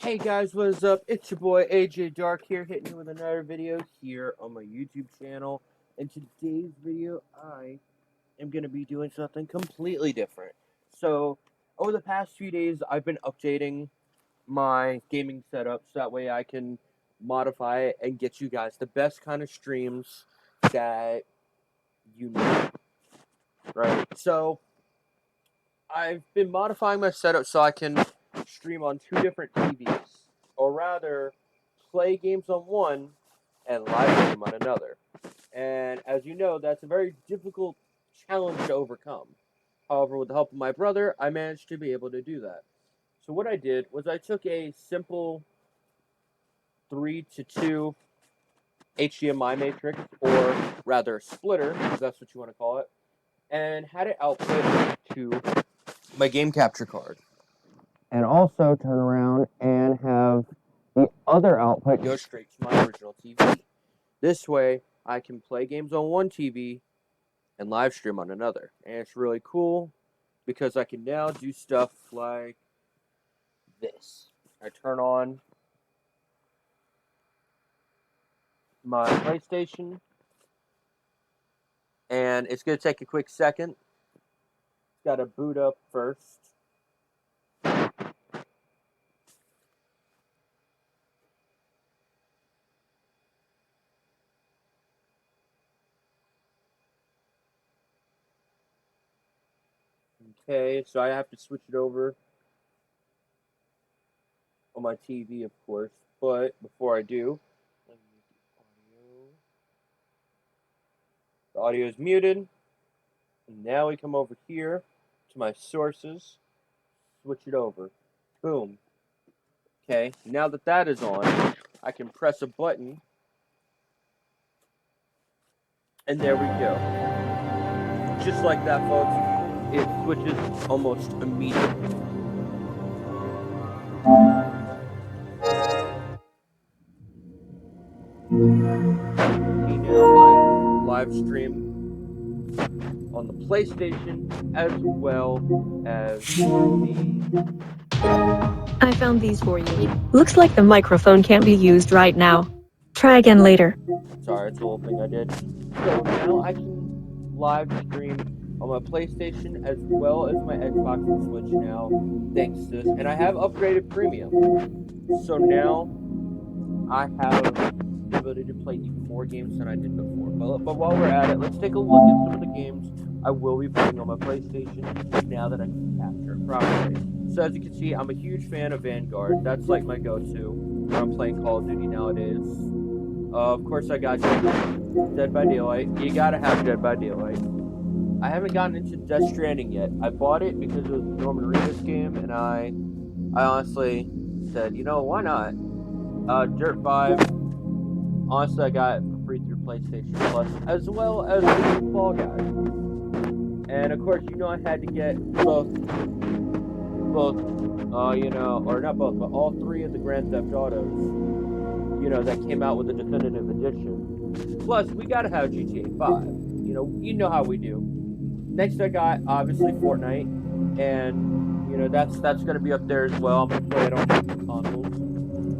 Hey guys, what is up? It's your boy AJ Dark here, hitting you with another video here on my YouTube channel. In today's video, I am going to be doing something completely different. So, over the past few days, I've been updating my gaming setup so that way I can modify it and get you guys the best kind of streams that you need, right? So, I've been modifying my setup so I can stream on two different TVs, or rather, play games on one and live stream on another. And as you know, that's a very difficult challenge to overcome. However, with the help of my brother, I managed to be able to do that. So what I did was I took a simple 3 to 2 HDMI matrix, or rather splitter, if that's what you want to call it, and had it output to my game capture card. And also turn around and have the other output go straight to my original TV. This way, I can play games on one TV and live stream on another. And it's really cool because I can now do stuff like this. I turn on my PlayStation, and it's going to take a quick second. It's got to boot up first. Okay, so I have to switch it over on my TV, of course. But before I do, let me mute the audio is muted. And now we come over here to my sources, switch it over. Boom. Okay, now that that is on, I can press a button, and there we go. Just like that, folks, it switches almost immediately. See now my live stream on the PlayStation as well as the... I found these for you. Looks like the microphone can't be used right now. Try again later. Sorry, it's the whole thing I did. So now I can live stream on my PlayStation as well as my Xbox and Switch now, thanks to this. And I have upgraded Premium. So now I have the ability to play even more games than I did before. But while we're at it, let's take a look at some of the games I will be playing on my PlayStation now that I can capture it properly. So as you can see, I'm a huge fan of Vanguard. That's like my go-to when I'm playing Call of Duty nowadays. Of course, I got Dead by Daylight. You gotta have Dead by Daylight. I haven't gotten into Death Stranding yet. I bought it because it was a Norman Reedus game, and I honestly said, you know, why not? Dirt 5, honestly, I got it for free through PlayStation Plus, as well as the Fall Guys. And of course, you know, I had to get or not both, but all three of the Grand Theft Autos, that came out with the definitive edition. Plus, we gotta have GTA 5. You know how we do. Next, I got obviously Fortnite, and that's gonna be up there as well. I'm gonna play it on multiple consoles.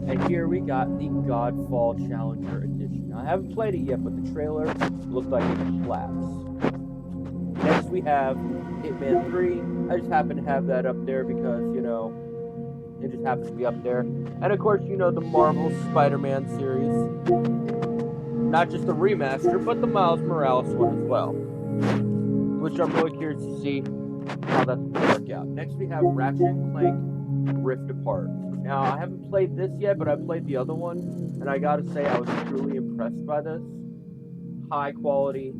And here we got the Godfall Challenger Edition. I haven't played it yet, but the trailer looked like it slaps. Next, we have Hitman 3. I just happen to have that up there because it just happens to be up there. And of course, the Marvel Spider-Man series. Not just the remaster, but the Miles Morales one as well. Which I'm really curious to see how that's going to work out. Next, we have Ratchet & Clank Rift Apart. Now, I haven't played this yet, but I played the other one. And I gotta say, I was truly impressed by this. High quality,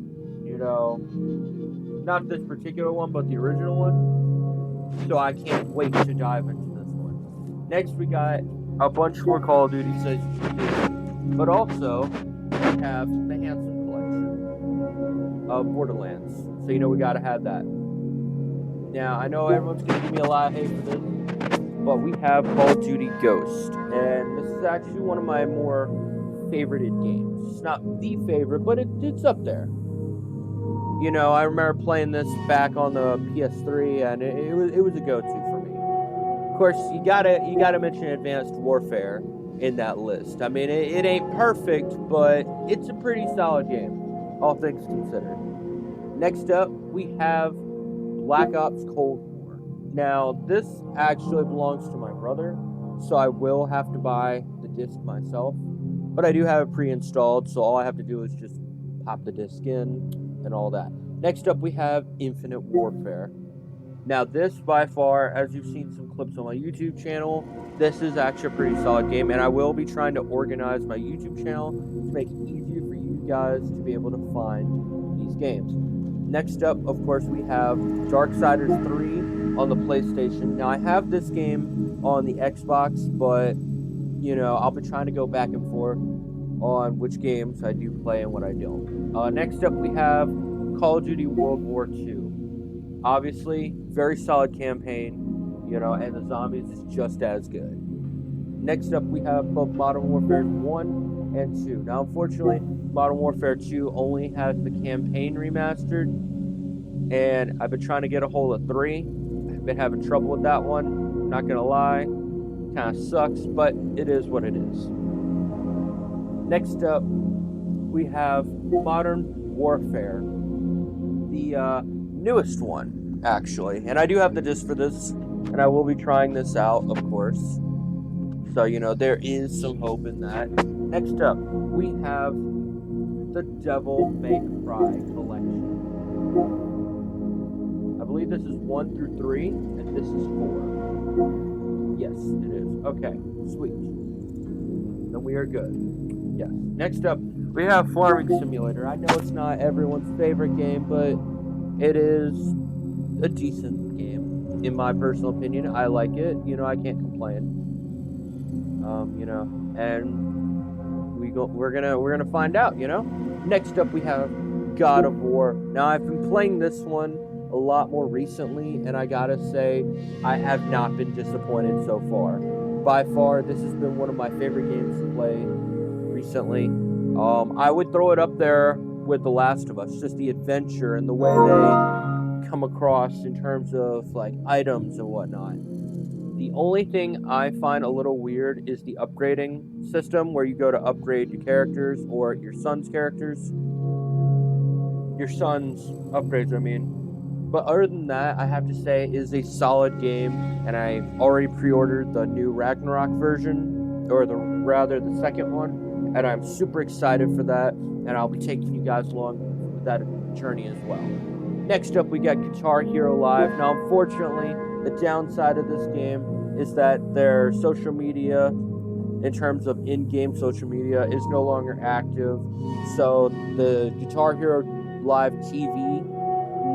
not this particular one, but the original one. So I can't wait to dive into this one. Next, we got a bunch more Call of Duty, but also we have the Handsome Collection of Borderlands. So we gotta have that. Now, I know everyone's gonna give me a lot of hate for this, but we have Call of Duty Ghost, and this is actually one of my more favorited games. It's not the favorite, but it's up there. I remember playing this back on the PS3, and it was a go-to for me. Of course, you gotta mention Advanced Warfare in that list. I mean, it ain't perfect, but it's a pretty solid game, all things considered. Next up, we have Black Ops Cold War. Now, this actually belongs to my brother, so I will have to buy the disc myself. But I do have it pre-installed, so all I have to do is just pop the disc in and all that. Next up, we have Infinite Warfare. Now, this by far, as you've seen some clips on my YouTube channel, this is actually a pretty solid game, and I will be trying to organize my YouTube channel to make it easier for you guys to be able to find these games. Next up, of course, we have Darksiders 3 on the PlayStation. Now, I have this game on the Xbox, but, you know, I'll be trying to go back and forth on which games I do play and what I don't. Next up, we have Call of Duty World War II. Obviously, very solid campaign, you know, and the zombies is just as good. Next up, we have both Modern Warfare 1 and 2. Now, unfortunately, Modern Warfare 2 only has the campaign remastered, and I've been trying to get a hold of 3. I've been having trouble with that one, not gonna lie. Kind of sucks, but it is what it is. Next up, we have Modern Warfare, the newest one, actually. And I do have the disc for this, and I will be trying this out, of course. So, you know, there is some hope in that. Next up, we have the Devil May Cry collection. I believe this is 1 through 3, and this is 4. Yes, it is. Okay, sweet. Then we are good. Yes. Next up, we have Farming Simulator. I know it's not everyone's favorite game, but it is a decent game, in my personal opinion. I like it. You know, I can't complain. You know, and we're gonna find out. You know. Next up, we have God of War. Now, I've been playing this one a lot more recently, and I gotta say, I have not been disappointed so far. By far, this has been one of my favorite games to play recently. I would throw it up there with The Last of Us, just the adventure and the way they come across in terms of like items and whatnot. The only thing I find a little weird is the upgrading system, where you go to upgrade your characters or your son's characters. Your son's upgrades, I mean. But other than that, I have to say it is a solid game, and I already pre-ordered the new Ragnarok version, or the second one, and I'm super excited for that, and I'll be taking you guys along with that journey as well. Next up, we got Guitar Hero Live. Now, unfortunately, the downside of this game is that their social media, in terms of in-game social media, is no longer active. So the Guitar Hero Live TV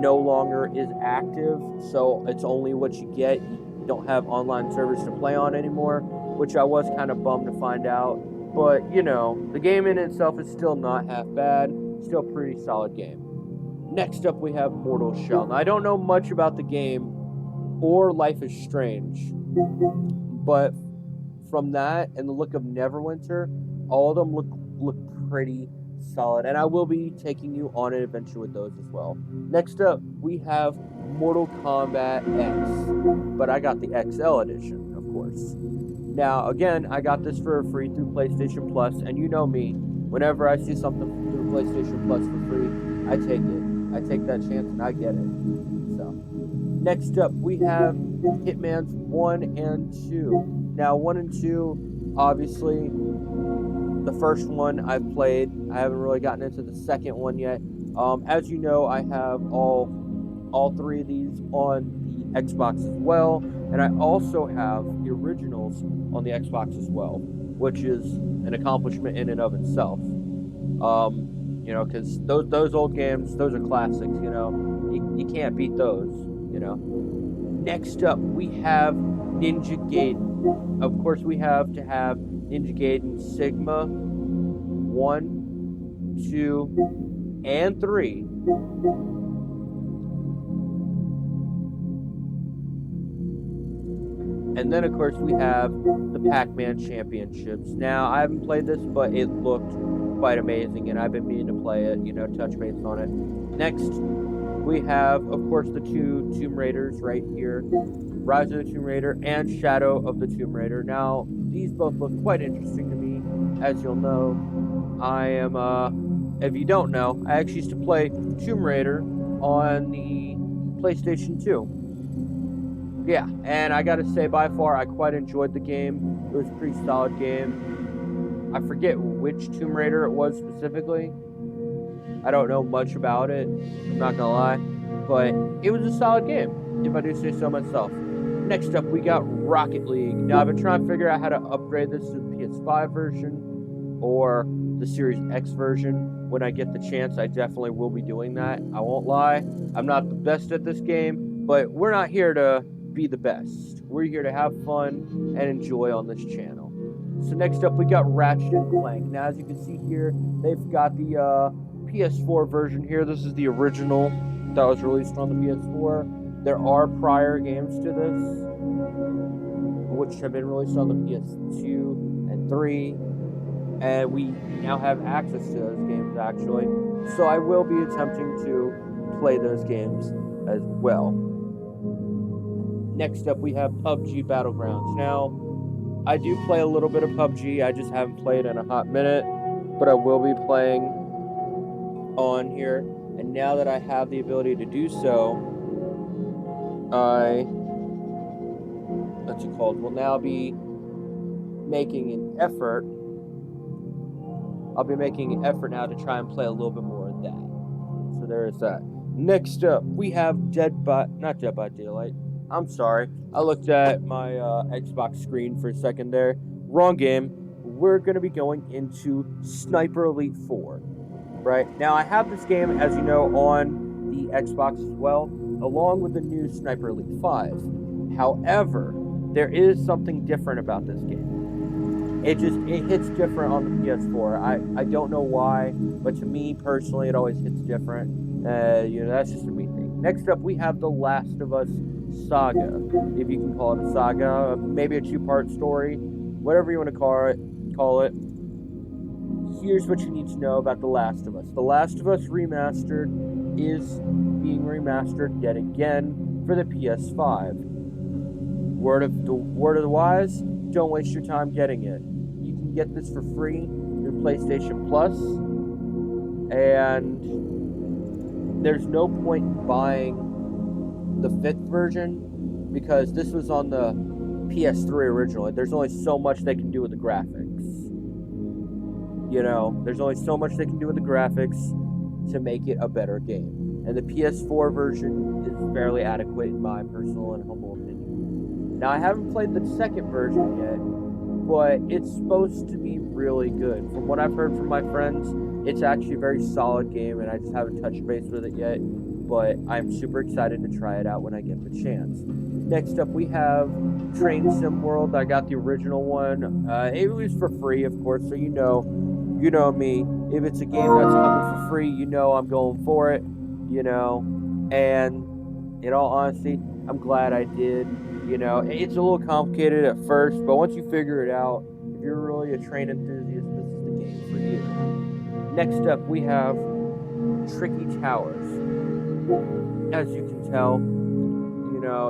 no longer is active. So it's only what you get. You don't have online servers to play on anymore, which I was kind of bummed to find out. But, you know, the game in itself is still not half bad. Still a pretty solid game. Next up, we have Mortal Shell. Now, I don't know much about the game or Life is Strange, but from that and the look of Neverwinter, all of them look pretty solid, and I will be taking you on an adventure with those as well. Next up, we have Mortal Kombat X, but I got the XL edition, of course. Now, again, I got this for free through PlayStation Plus, and you know me, whenever I see something through PlayStation Plus for free, I take it. I take that chance and I get it. So, next up, we have Hitman's 1 and 2. Now, 1 and 2, obviously, the first one I've played. I haven't really gotten into the second one yet. As you know, I have all 3 of these on the Xbox as well, and I also have the originals on the Xbox as well, which is an accomplishment in and of itself. You know, because those old games, those are classics. You know, you can't beat those. You know. Next up, we have Ninja Gaiden. Of course, we have to have Ninja Gaiden Sigma 1, 2, and 3. And then, of course, we have the Pac-Man Championships. Now, I haven't played this, but it looked quite amazing, and I've been meaning to play it, you know, touch base on it. Next, we have, of course, the 2 Tomb Raiders right here. Rise of the Tomb Raider and Shadow of the Tomb Raider. Now, these both look quite interesting to me. As you'll know, I am, if you don't know, I actually used to play Tomb Raider on the PlayStation 2. Yeah, and I gotta say, by far, I quite enjoyed the game. It was a pretty solid game. I forget which Tomb Raider it was specifically. I don't know much about it, I'm not gonna lie, but it was a solid game, if I do say so myself. Next up, we got Rocket League. Now, I've been trying to figure out how to upgrade this to the PS5 version or the Series X version. When I get the chance, I definitely will be doing that. I won't lie, I'm not the best at this game, but we're not here to be the best. We're here to have fun and enjoy on this channel. So next up, we got Ratchet and Clank. Now, as you can see here, they've got the PS4 version here. This is the original that was released on the PS4. There are prior games to this, which have been released on the PS2 and 3, and we now have access to those games, actually. So I will be attempting to play those games as well. Next up, we have PUBG Battlegrounds. Now, I do play a little bit of PUBG. I just haven't played in a hot minute, but I will be playing on here. And now that I have the ability to do so, will now be making an effort. I'll be making an effort now to try and play a little bit more of that. So there is that. Next up, we have not Dead by Daylight. I'm sorry. I looked at my Xbox screen for a second there. Wrong game. We're going to be going into Sniper Elite 4. Right? Now, I have this game, as you know, on the Xbox as well, along with the new Sniper Elite 5. However, there is something different about this game. It hits different on the PS4. I don't know why, but to me personally, it always hits different. That's just a me thing. Next up, we have The Last of Us Saga, if you can call it a saga, maybe a two-part story, whatever you want to call it. Here's what you need to know about The Last of Us. The Last of Us Remastered is being remastered yet again for the PS5. Word of the wise, don't waste your time getting it. You can get this for free through PlayStation Plus, and there's no point buying the 5th version because this was on the PS3 originally. There's only so much they can do with the graphics. There's only so much they can do with the graphics to make it a better game. And the PS4 version is fairly adequate in my personal and humble opinion. Now, I haven't played the 2nd version yet, but it's supposed to be really good. From what I've heard from my friends, it's actually a very solid game, and I just haven't touched base with it yet. But I'm super excited to try it out when I get the chance. Next up, we have Train Sim World. I got the original one. It was for free, of course, so you know me. If it's a game that's coming for free, I'm going for it, And in all honesty, I'm glad I did. It's a little complicated at first, but once you figure it out, if you're really a train enthusiast, this is the game for you. Next up, we have Tricky Towers. As you can tell,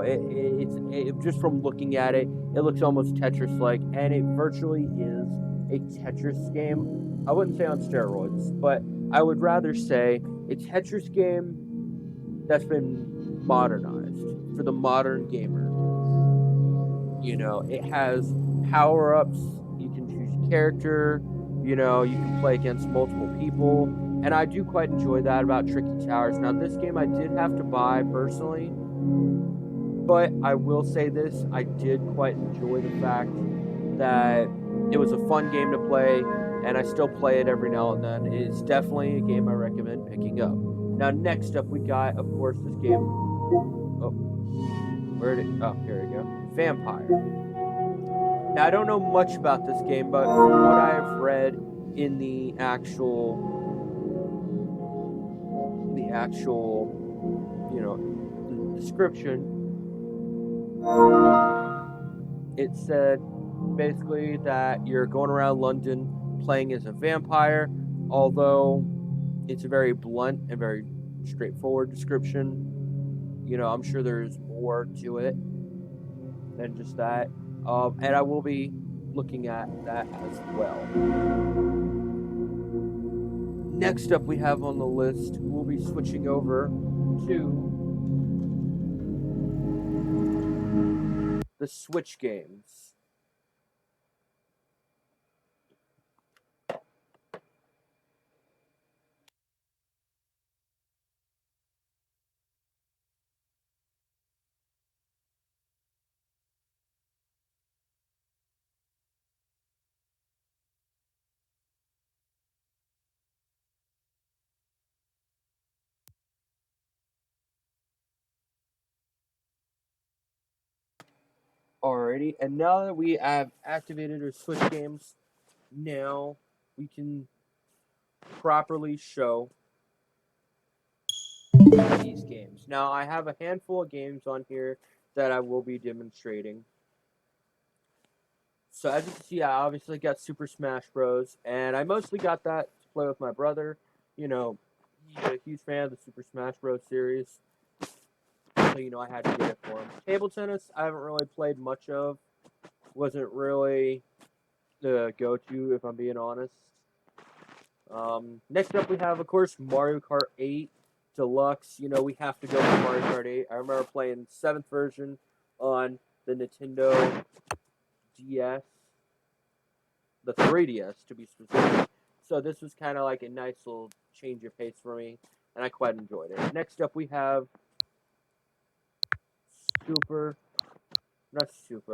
it's just from looking at it, it looks almost Tetris-like, and it virtually is a Tetris game. I wouldn't say on steroids, but I would rather say a Tetris game that's been modernized for the modern gamer. It has power-ups, you can choose your character, you can play against multiple people, and I do quite enjoy that about Tricky Towers. Now, this game I did have to buy personally, but I will say this, I did quite enjoy the fact that it was a fun game to play, and I still play it every now and then. It's definitely a game I recommend picking up. Now, next up, we got, of course, this game. Here we go. Vampire. Now, I don't know much about this game, but from what I have read in the actual, description, it said basically that you're going around London playing as a vampire, although it's a very blunt and very straightforward description. I'm sure there's more to it. than just that. And I will be looking at that as well. Next up, we have on the list, we'll be switching over to the Switch games. Alrighty, and now that we have activated our Switch games, now we can properly show these games. Now, I have a handful of games on here that I will be demonstrating. So as you can see, I obviously got Super Smash Bros. And I mostly got that to play with my brother. You know, he's a huge fan of the Super Smash Bros. Series. So, I had to get it for him. Table tennis, I haven't really played much of. Wasn't really the go-to, if I'm being honest. Next up, we have, of course, Mario Kart 8 Deluxe. We have to go with Mario Kart 8. I remember playing 7th version on the Nintendo DS, the 3DS to be specific. So this was kind of like a nice little change of pace for me, and I quite enjoyed it. Next up, we have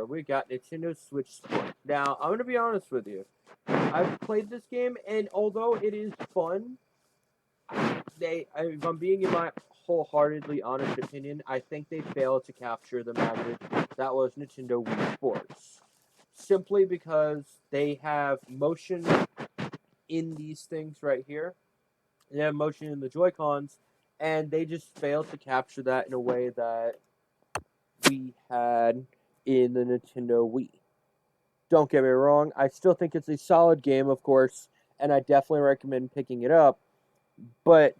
we got Nintendo Switch Sport. Now, I'm going to be honest with you. I've played this game, and although it is fun, if I'm being in my wholeheartedly honest opinion, I think they failed to capture the magic that was Nintendo Wii Sports. Simply because they have motion in these things right here. They have motion in the Joy-Cons, and they just failed to capture that in a way that we had in the Nintendo Wii. Don't get me wrong, I still think it's a solid game, of course, and I definitely recommend picking it up, but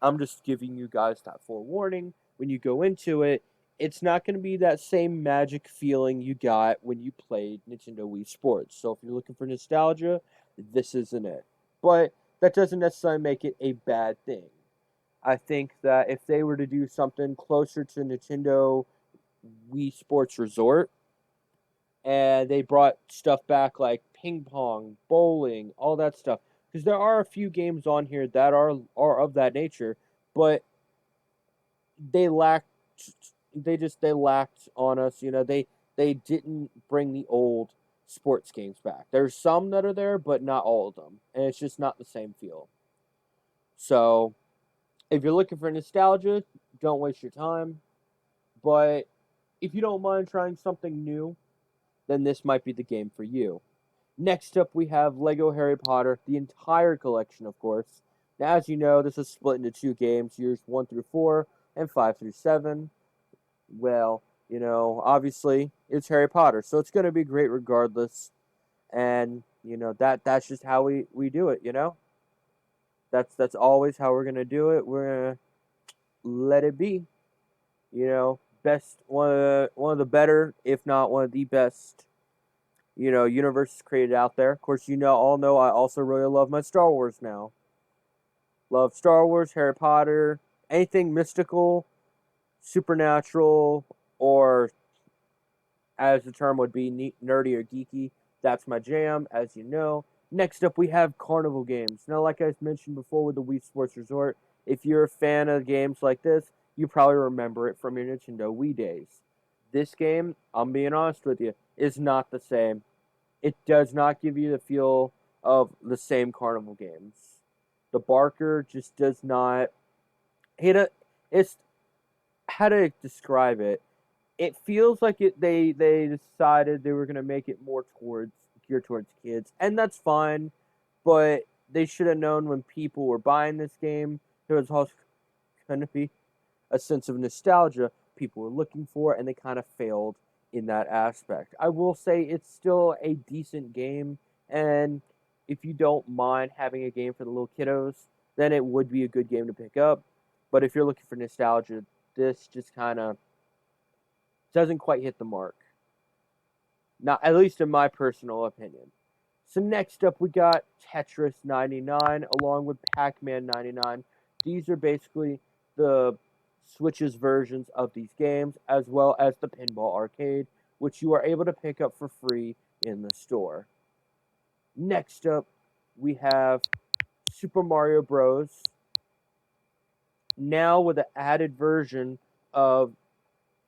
I'm just giving you guys that forewarning. When you go into it, it's not going to be that same magic feeling you got when you played Nintendo Wii Sports. So if you're looking for nostalgia, this isn't it. But that doesn't necessarily make it a bad thing. I think that if they were to do something closer to Nintendo Wii Sports Resort, and they brought stuff back like ping pong, bowling, all that stuff, because there are a few games on here that are of that nature, but they lacked they lacked on us. They didn't bring the old sports games back. There's some that are there, but not all of them, and it's just not the same feel. So if you're looking for nostalgia, don't waste your time. But if you don't mind trying something new, then this might be the game for you. Next up, we have Lego Harry Potter, the entire collection, of course. Now, as you know, this is split into two games, years 1 through 4 and 5 through 7. Well, obviously, it's Harry Potter, so it's going to be great regardless. And, that's just how we do it. That's always how we're going to do it. We're going to let it be. Best, one of the better, if not one of the best universes created out there. Of course, all know I also really love my Star Wars now. Love Star Wars, Harry Potter, anything mystical, supernatural, or as the term would be, nerdy or geeky. That's my jam, as you know. Next up, we have carnival games. Now, like I mentioned before with the Wii Sports Resort, if you're a fan of games like this, you probably remember it from your Nintendo Wii days. This game, I'm being honest with you, is not the same. It does not give you the feel of the same carnival games. The Barker just does not. It's how to describe it. It feels like they decided they were gonna make it more geared towards kids, and that's fine. But they should have known when people were buying this game, there was also going to be a sense of nostalgia people were looking for, and they kind of failed in that aspect. I will say it's still a decent game, and if you don't mind having a game for the little kiddos, then it would be a good game to pick up. But if you're looking for nostalgia, this just kind of doesn't quite hit the mark. Not at least in my personal opinion. So next up we got Tetris 99 along with Pac-Man 99. These are basically the Switch's versions of these games as well as the Pinball Arcade, which you are able to pick up for free in the store. Next up we have Super Mario Bros. Now with an added version of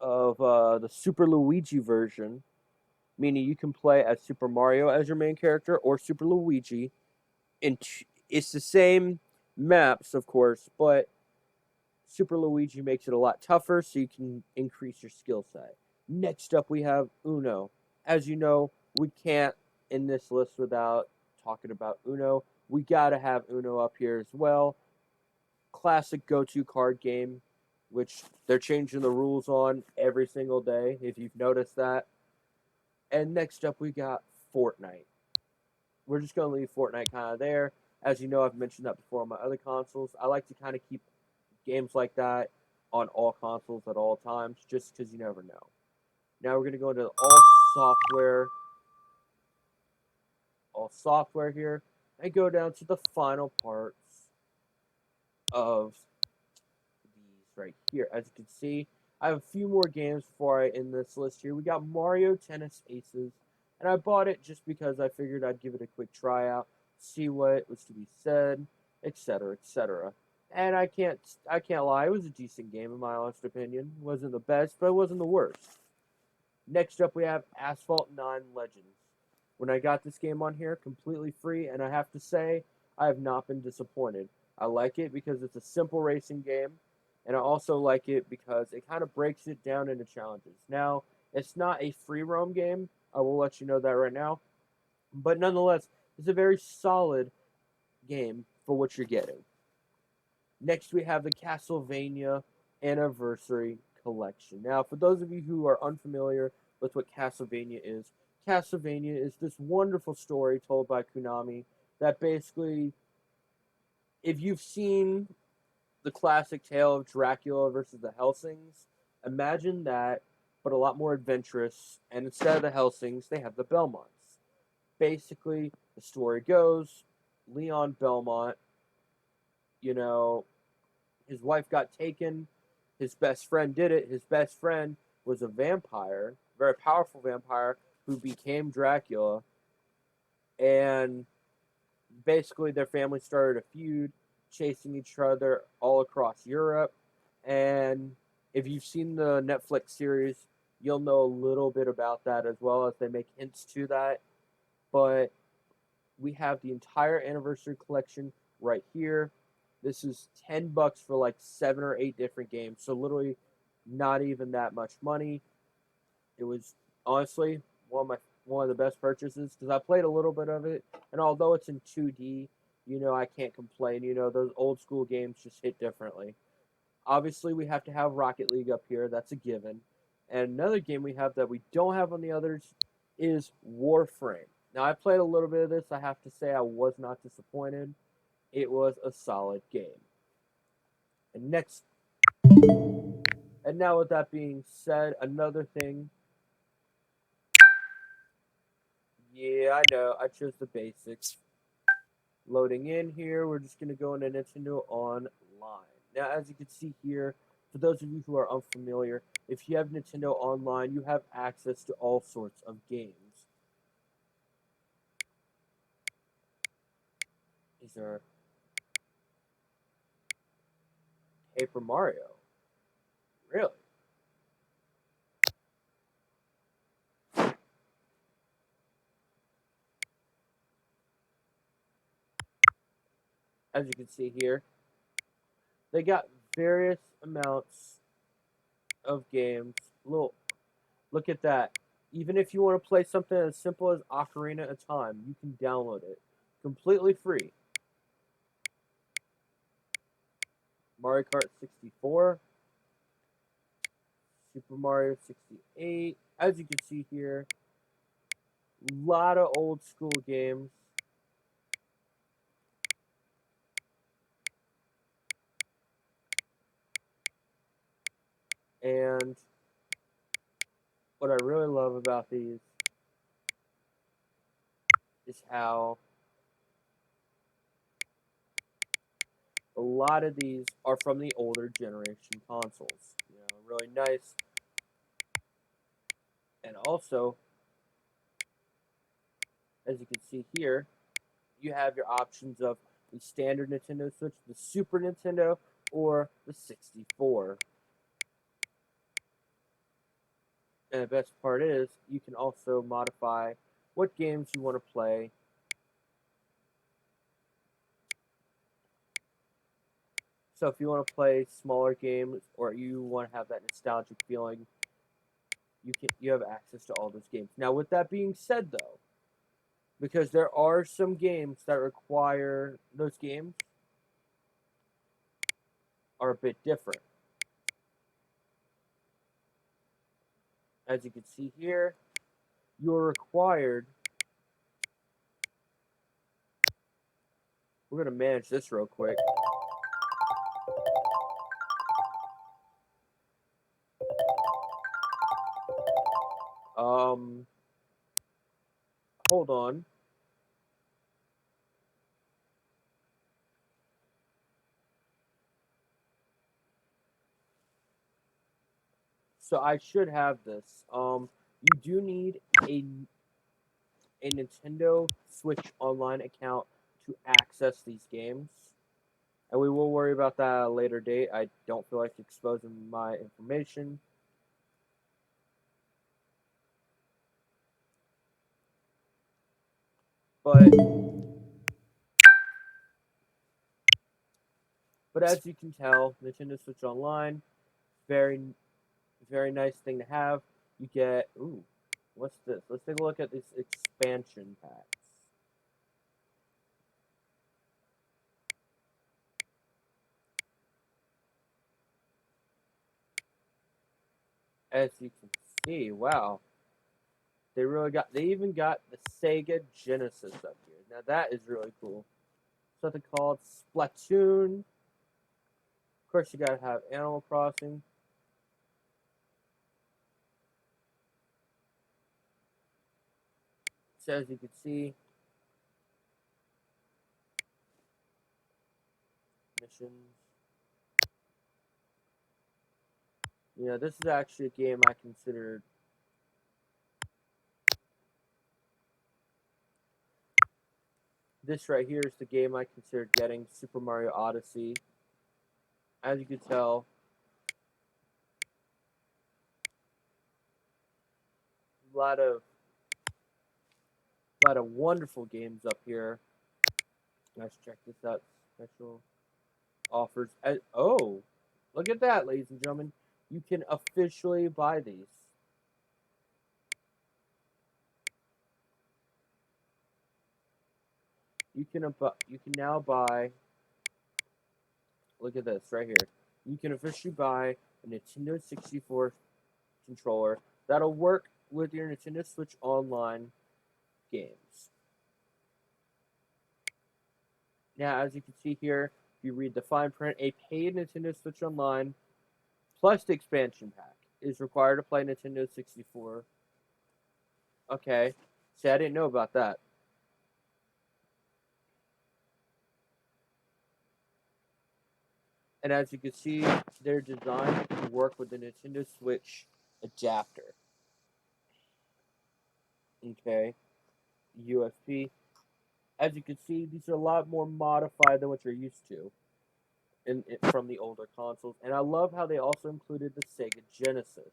the Super Luigi version, meaning you can play as Super Mario as your main character or Super Luigi. And it's the same maps, of course, but Super Luigi makes it a lot tougher, so you can increase your skill set. Next up, we have Uno. As you know, we can't in this list without talking about Uno. We gotta have Uno up here as well. Classic go-to card game, which they're changing the rules on every single day, if you've noticed that. And next up, we got Fortnite. We're just going to leave Fortnite kind of there. As you know, I've mentioned that before on my other consoles. I like to kind of keep games like that on all consoles at all times, just because you never know. Now we're going to go into all software here, and go down to the final parts of these right here. As you can see, I have a few more games before I end this list here. We got Mario Tennis Aces, and I bought it just because I figured I'd give it a quick tryout, see what was to be said, etc., etc. And I can't lie, it was a decent game in my honest opinion. It wasn't the best, but it wasn't the worst. Next up, we have Asphalt 9 Legends. When I got this game on here, completely free, and I have to say, I have not been disappointed. I like it because it's a simple racing game, and I also like it because it kind of breaks it down into challenges. Now, it's not a free roam game, I will let you know that right now, but nonetheless, it's a very solid game for what you're getting. Next, we have the Castlevania Anniversary Collection. Now, for those of you who are unfamiliar with what Castlevania is this wonderful story told by Konami that basically, if you've seen the classic tale of Dracula versus the Helsings, imagine that, but a lot more adventurous. And instead of the Helsings, they have the Belmonts. Basically, the story goes Leon Belmont, you know, his wife got taken. His best friend did it. His best friend was a vampire, very powerful vampire, who became Dracula. And basically, their family started a feud, chasing each other all across Europe. And if you've seen the Netflix series, you'll know a little bit about that as well, as they make hints to that. But we have the entire anniversary collection right here. This is $10 for like 7 or 8 different games. So literally not even that much money. It was honestly one of the best purchases because I played a little bit of it, and although it's in 2D, I can't complain. Those old school games just hit differently. Obviously, we have to have Rocket League up here. That's a given. And another game we have that we don't have on the others is Warframe. Now, I played a little bit of this. I have to say I was not disappointed. It was a solid game. And next, and now with that being said, another thing. Yeah, I know. I chose the basics. Loading in here, we're just going to go into Nintendo Online. Now, as you can see here, for those of you who are unfamiliar, if you have Nintendo Online, you have access to all sorts of games. These are Paper Mario. Really? As you can see here, they got various amounts of games. Look at that. Even if you want to play something as simple as Ocarina of Time, you can download it completely free. Mario Kart 64, Super Mario 68. As you can see here, a lot of old school games. And what I really love about these is how a lot of these are from the older generation consoles. You know, really nice. And also, as you can see here, you have your options of the standard Nintendo Switch, the Super Nintendo, or the 64. And the best part is, you can also modify what games you want to play. So if you want to play smaller games or you want to have that nostalgic feeling, you have access to all those games. Now, with that being said, though, because there are some games that require those games are a bit different. As you can see here, you're required. We're going to manage this real quick. Hold on. So I should have this. You do need a Nintendo Switch Online account to access these games. And we will worry about that at a later date. I don't feel like exposing my information. But as you can tell, Nintendo Switch Online, very very nice thing to have. You get what's this? Let's take a look at these expansion packs. As you can see, wow. They even got the Sega Genesis up here. Now that is really cool. Something called Splatoon. Of course, you gotta have Animal Crossing. So as you can see, missions. You know, this is actually a game I considered. This right here is the game I considered getting, Super Mario Odyssey. As you can tell, a lot of wonderful games up here. Let's check this out. Special offers. Oh, look at that, ladies and gentlemen. You can officially buy these. You can now buy. Look at this right here. You can officially buy a Nintendo 64 controller that'll work with your Nintendo Switch Online games. Now, as you can see here, if you read the fine print, a paid Nintendo Switch Online plus the expansion pack is required to play Nintendo 64. Okay. See, I didn't know about that. And as you can see, they're designed to work with the Nintendo Switch adapter. Okay. USB. As you can see, these are a lot more modified than what you're used to from the older consoles. And I love how they also included the Sega Genesis.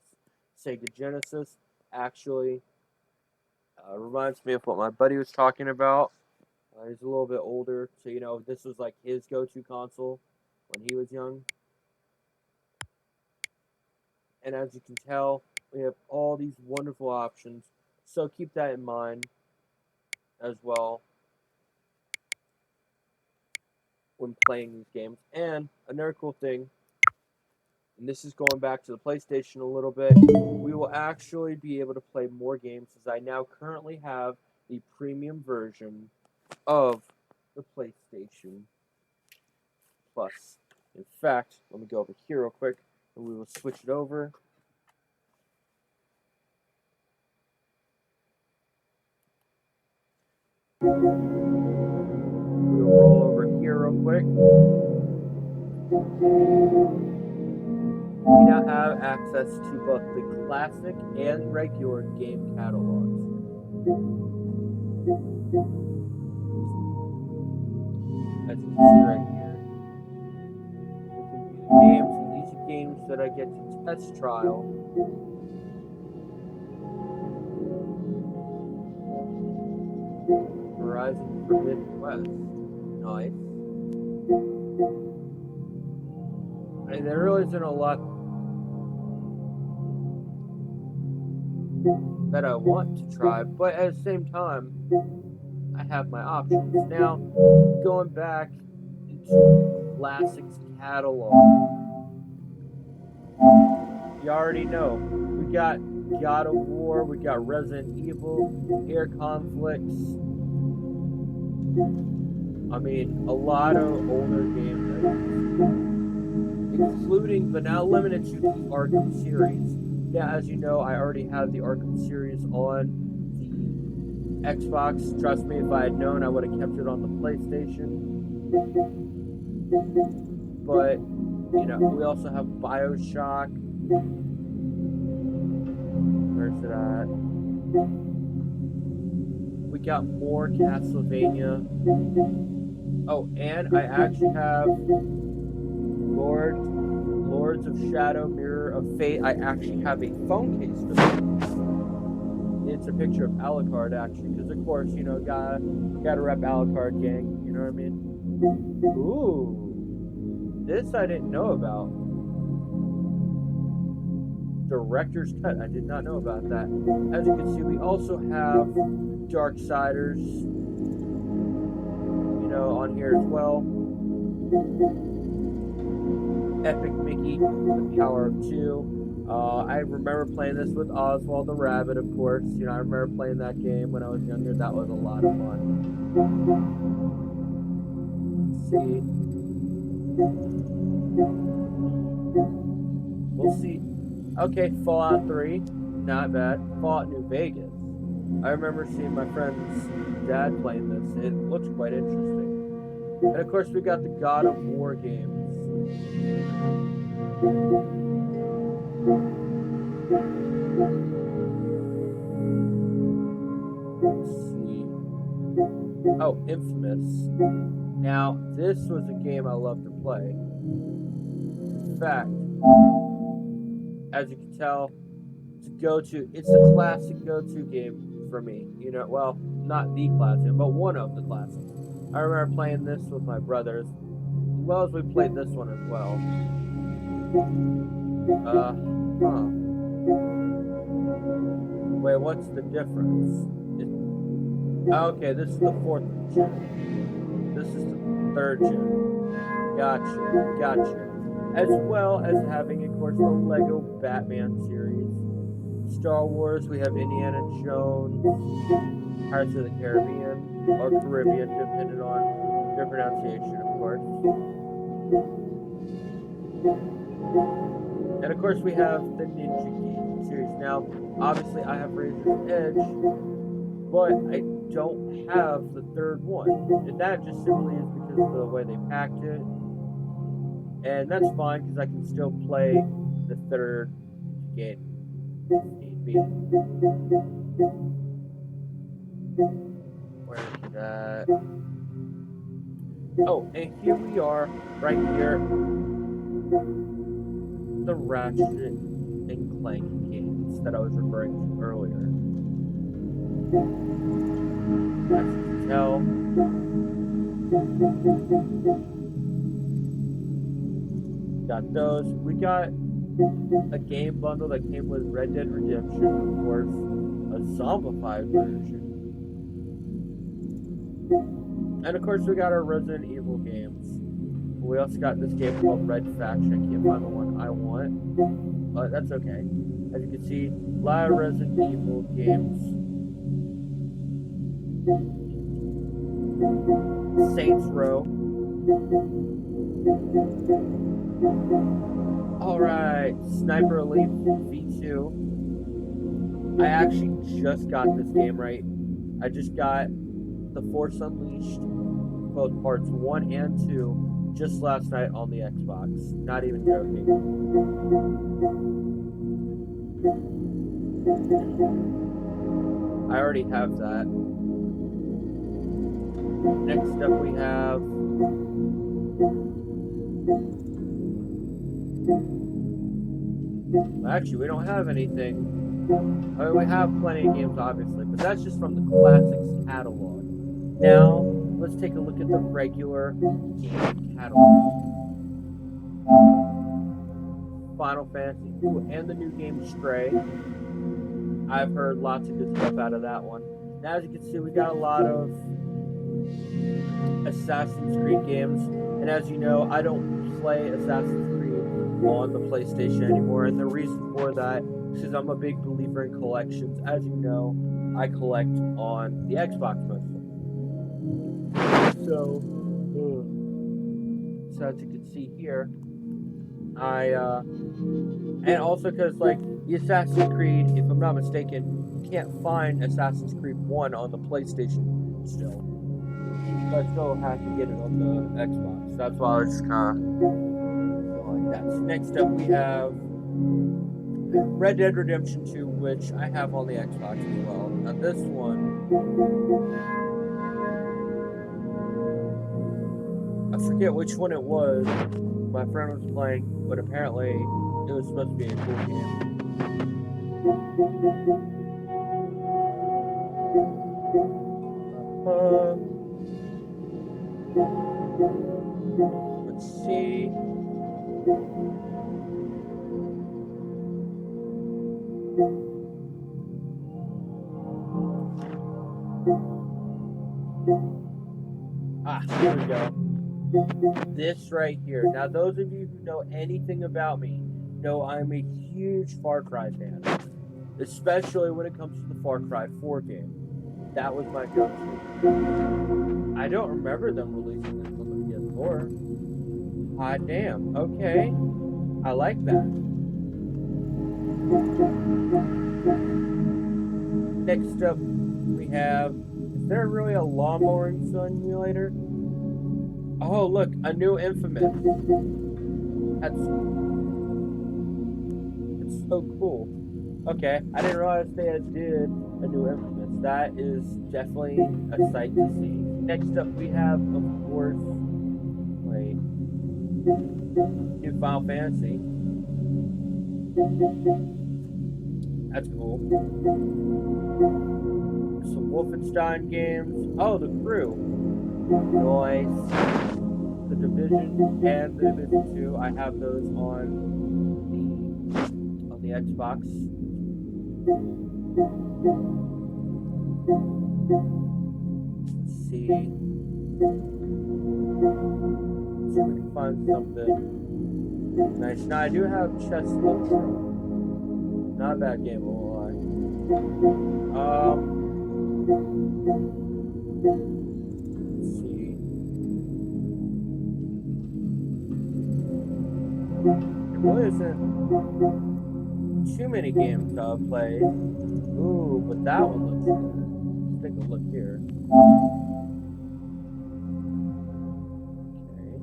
Sega Genesis actually reminds me of what my buddy was talking about. He's a little bit older, so you know this was like his go-to console when he was young. And as you can tell, we have all these wonderful options. So keep that in mind as well when playing these games. And another cool thing, and this is going back to the PlayStation a little bit, we will actually be able to play more games as I now currently have the premium version of the PlayStation Plus. In fact, let me go over here real quick and we will switch it over. We'll roll over here real quick. We now have access to both the classic and regular game catalogs. As you can see right here, we can view the games, and these are games that I get to test trial. Horizon Forbidden West. Nice. I mean, there really isn't a lot that I want to try, but at the same time, I have my options. Now, going back into the Classics catalog, you already know, we got God of War, we got Resident Evil, Air Conflicts. I mean, a lot of older games, including but not limited to the Arkham series. Yeah, as you know, I already have the Arkham series on the Xbox. Trust me, if I had known, I would have kept it on the PlayStation. But, you know, we also have BioShock. Where's it at? We got more Castlevania. Oh, and I actually have Lords of Shadow, Mirror of Fate. I actually have a phone case for that. It's a picture of Alucard, actually, because of course, you know, gotta rep Alucard gang. You know what I mean? Ooh, this I didn't know about. Director's Cut. I did not know about that. As you can see, we also have Darksiders, you know, on here as well. Epic Mickey, The Power of Two. I remember playing this with Oswald the Rabbit, of course. You know, I remember playing that game when I was younger. That was a lot of fun. Let's see. We'll see. Okay, Fallout 3. Not bad. Fallout New Vegas. I remember seeing my friend's dad playing this. It looks quite interesting. And of course, we got the God of War games. Let's see. Oh, Infamous. Now, this was a game I loved to play. In fact, as you can tell, it's the classic go-to game for me. You know, well, not the classic, but one of the classics. I remember playing this with my brothers, as well as we played this one as well. Wait, what's the difference? Okay, this is the 4th gen. This is the 3rd gen. Gotcha. As well as having, of course, the Lego Batman series. Star Wars, we have Indiana Jones, Pirates of the Caribbean, or Caribbean, depending on your pronunciation, of course. And of course, we have the Ninja Game series. Now, obviously, I have Razor's Edge, but I don't have the 3rd one. And that just simply is because of the way they packed it. And that's fine, because I can still play the 3rd game if need be. Where is that? Oh, and here we are, right here. The Ratchet and Clank games that I was referring to earlier. As you can tell, got those. We got a game bundle that came with Red Dead Redemption, of course, a zombified version. And of course, we got our Resident Evil games. We also got this game called Red Faction. I can't find the one I want, but that's okay. As you can see, a lot of Resident Evil games. Saints Row. Alright, Sniper Elite V2. I actually just got this game right. I just got The Force Unleashed, both parts 1 and 2, just last night on the Xbox. Not even joking. I already have that. Next up we have actually, we don't have anything. I mean, we have plenty of games, obviously, but that's just from the Classics catalog. Now, let's take a look at the regular game catalog. Final Fantasy, and the new game Stray. I've heard lots of good stuff out of that one. Now, as you can see, we got a lot of Assassin's Creed games, and as you know, I don't play Assassin's Creed on the PlayStation anymore, and the reason for that is because I'm a big believer in collections. As you know, I collect on the Xbox mostly. So as you can see here, and also because like the Assassin's Creed, if I'm not mistaken, you can't find Assassin's Creed 1 on the PlayStation still. So I still have to get it on the Xbox. That's why I was just kind of like that. So next up we have Red Dead Redemption 2, which I have on the Xbox as well. Now this one, I forget which one it was. My friend was playing, but apparently it was supposed to be a cool game. Let's see. Here we go. This right here. Now, those of you who know anything about me know I'm a huge Far Cry fan, especially when it comes to the Far Cry 4 game. That was my go-to. I don't remember them releasing this on the PS4. Hot damn. Okay. I like that. Next up, we have... Is there really a lawnmowing simulator? Oh, look, a new Infamous. That's so cool. Okay, I didn't realize they did a new Infamous. That is definitely a sight to see. Next up, we have, of course, new Final Fantasy. That's cool. Some Wolfenstein games. Oh, The Crew. Nice. The Division and the Division 2. I have those on the Xbox. Let's see. Let's see if we can find something nice. Now I do have Chess Ultra. Not a bad game, I won't lie. Let's see. There really isn't too many games to play. Ooh, but that one looks good. Let's take a look here. Okay.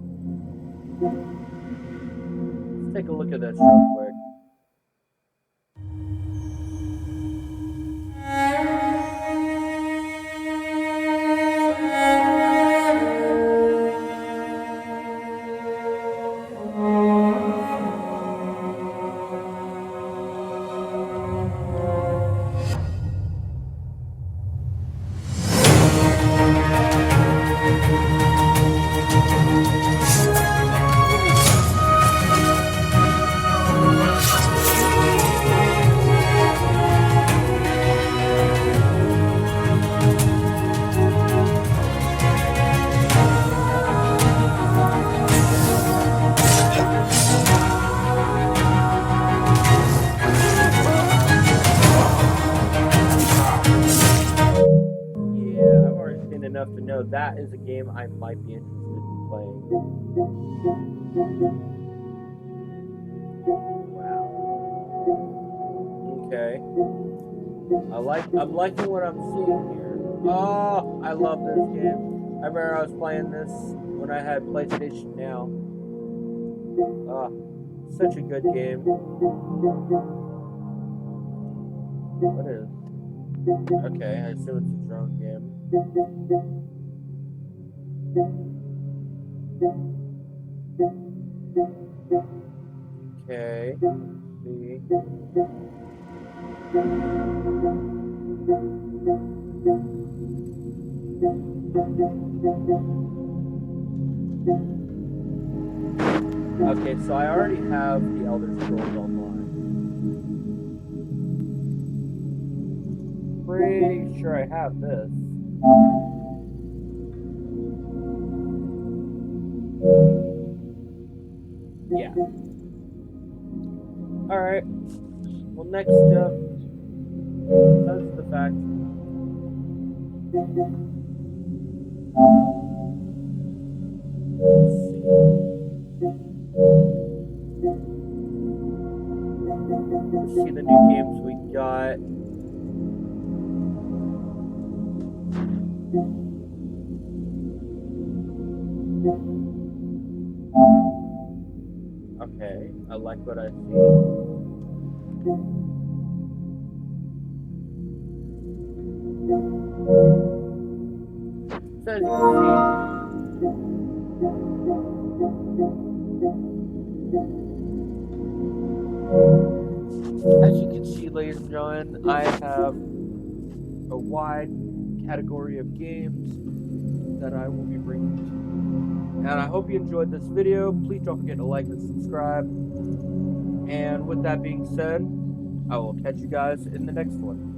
Let's take a look at this real quick. Enough to know that is a game I might be interested in playing. Wow. Okay. I'm liking what I'm seeing here. Oh, I love this game. I remember I was playing this when I had PlayStation Now. Such a good game. What is? Okay, I assume it's a drone game. Okay, let's see. Okay, so I already have the Elder Scrolls Online. Pretty sure I have this. Yeah. Alright. Well, next up, that's the fact. Let's see. Let's see the new games we got. Okay, I like what I see. So as you can see, ladies and gentlemen, I have a wide category of games that I will be bringing to you. And I hope you enjoyed this video. Please don't forget to like and subscribe. And with that being said, I will catch you guys in the next one.